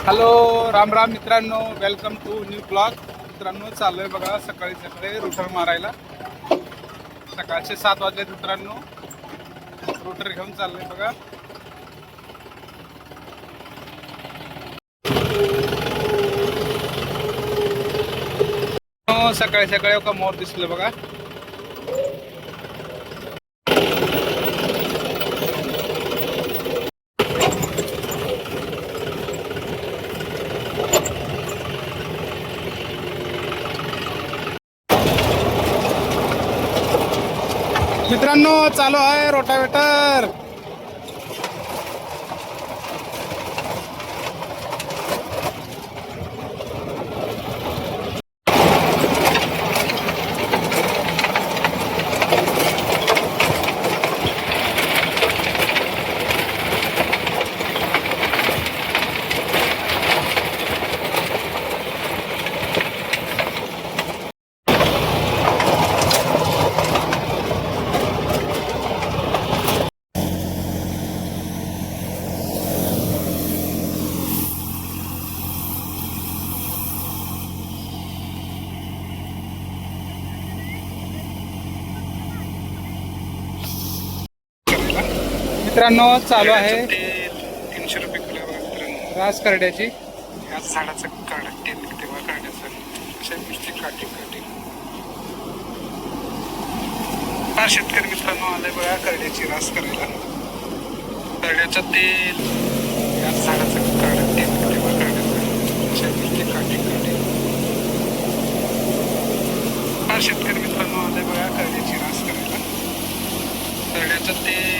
Hello, Ram Ram मित्रांनो, welcome to new blog. मित्रांनो, चाललोय बघा सकाळी सकाळी रुटर मारायला. सकाळचे 7 वाजले मित्रांनो. रुटर घेऊन चाललोय बघा. सकाळी सकाळी एक मोर दिसलं बघा. मित्रांनो, चालू आहे रोटावेटर. मित्रांनो, चालू आहे 300 रुपये किलो बघा मित्रांनो, रास करड्याची. या झाडाचं तेल निघते बघा करड्याचं. अशा नुसती काठी हा शेतकरी मित्रांनो आलाय बघा करड्याची रास करायला. करड्याचं तेल, या झाडाचं तेल निघते बघा करड्याचं. अशा नुसती काठी हा शेतकरी मित्रांनो आलाय बघा करड्याची रास करायला. करड्याचं तेल,